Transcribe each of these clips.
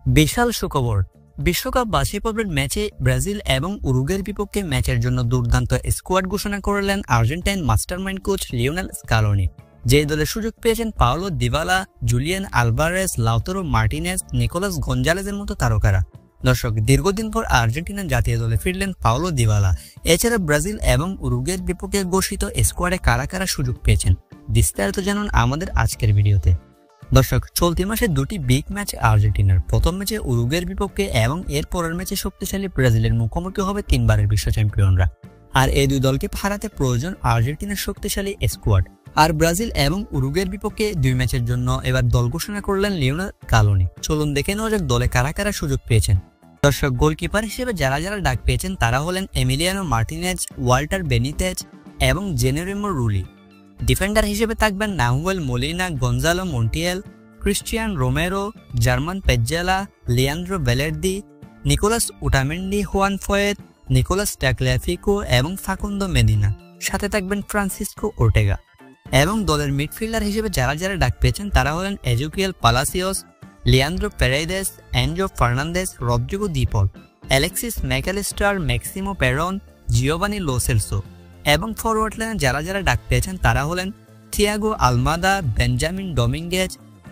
বিশাল সুখবর, বিশ্বকাপ বাছাই পর্বের ম্যাচে ব্রাজিল এবং উরুগুয়ের বিপক্ষে ম্যাচের জন্য দুর্দান্ত স্কোয়াড ঘোষণা করলেন Argentine mastermind coach Lionel Scaloni. যে দলে সুযোগ পেয়েছেন Paulo Dybala, Julian Alvarez, Lautaro Martinez, Nicolas গঞ্জালেজের মতো তারকারা। দর্শক, দীর্ঘদিন পর আর্জেন্টিনার জাতীয় দলে ফিরলেন পাওলো দিবালা। এছাড়া ব্রাজিল এবং উরুগুয়ের বিপক্ষে ঘোষিত স্কোয়াডে কারা কারা সুযোগ পেয়েছেন বিস্তারিত জানুন আমাদের আজকের ভিডিওতে। দর্শক, চলতি মাসে দুটি বিগ ম্যাচ আর্জেন্টিনার। প্রথম ম্যাচে উরুগুয়ের বিপক্ষে এবং এর পরের ম্যাচে শক্তিশালী ব্রাজিলের মুখোমুখি হবে তিনবারের বিশ্ব চ্যাম্পিয়নরা। আর এই দুই দলকে হারাতে প্রয়োজন আর্জেন্টিনার শক্তিশালী স্কোয়াড। আর ব্রাজিল এবং উরুগুয়ের বিপক্ষে দুই ম্যাচের জন্য এবার দল ঘোষণা করলেন লিওনেল স্কালোনি। চলুন দেখে নেওয়া যাক দলে কারা কারা সুযোগ পেয়েছেন। দর্শক, গোলকিপার হিসেবে যারা যারা ডাক পেয়েছেন তারা হলেন এমিলিয়ানো মার্টিনেজ, ওয়াল্টার বেনিতেজ এবং জেনেরিমো রুলি। ডিফেন্ডার হিসেবে থাকবেন Nahuel Molina, Gonzalo Montiel, Cristian Romero, German Pezzella, Leandro Balerdi, Nicolas Otamendi, Juan Foyth, Nicolas Tagliafico এবং ফাকুন্দো মেদিনা। সাথে থাকবেন ফ্রান্সিসকো ওর্টেগা। এবং দলের মিডফিল্ডার হিসেবে যারা যারা ডাক পেয়েছেন তারা হলেন Exequiel Palacios, Leandro Paredes, Enzo Fernandez, Rodrigo De Paul, Alexis Mac Allister, Maximo Perrone, Giovani Lo Celso. এবং ফরওয়ার্ড লাইনে যারা যারা ডাক পেয়েছেন তারা হলেন Thiago Almada, Benjamin Dominguez,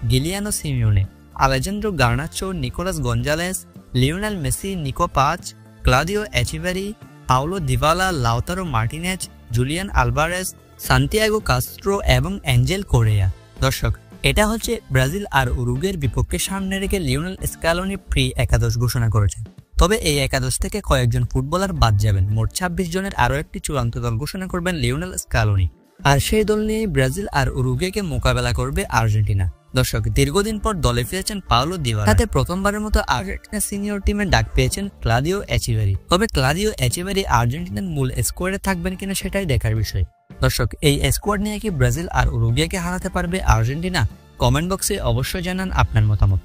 Giuliano Simeone, Alejandro Garnacho, Nicolas Gonzalez, Lionel Messi, Nico Paz, Claudio Echeverri, Paulo Dybala, Lautaro Martinez, Julian Alvarez, Santiago Castro এবং Angel Correa. দর্শক, এটা হচ্ছে ব্রাজিল আর উরুগুয়ের বিপক্ষে সামনে রেখে লিওনেল স্কালোনি প্রি একাদশ ঘোষণা করেছেন। তবে এই একাদশ থেকে কয়েকজন ফুটবলার বাদ যাবেন। মোট 26 জনের আরও একটি চূড়ান্ত দল ঘোষণা করবেন লিওনেল স্কালোনি। আর সেই দল নিয়ে ব্রাজিল আর উরুগুয়েকে মোকাবেলা করবে আর্জেন্টিনা। দর্শক, দীর্ঘদিন পর দলে ফিরেছেন পাওলো দিবালা। তাতে প্রথমবারের মতো আর্জেন্টিনা সিনিয়র টিমে ডাক পেয়েছেন ক্লাউদিও এচিভেরি। তবে ক্লাউদিও এচিভেরি আর্জেন্টিনার মূল স্কোয়াডে থাকবেন কিনা সেটাই দেখার বিষয়। দর্শক, এই স্কোয়াড নিয়ে কি ব্রাজিল আর উরুগুয়েকে হারাতে পারবে আর্জেন্টিনা? কমেন্ট বক্সে অবশ্যই জানান আপনার মতামত।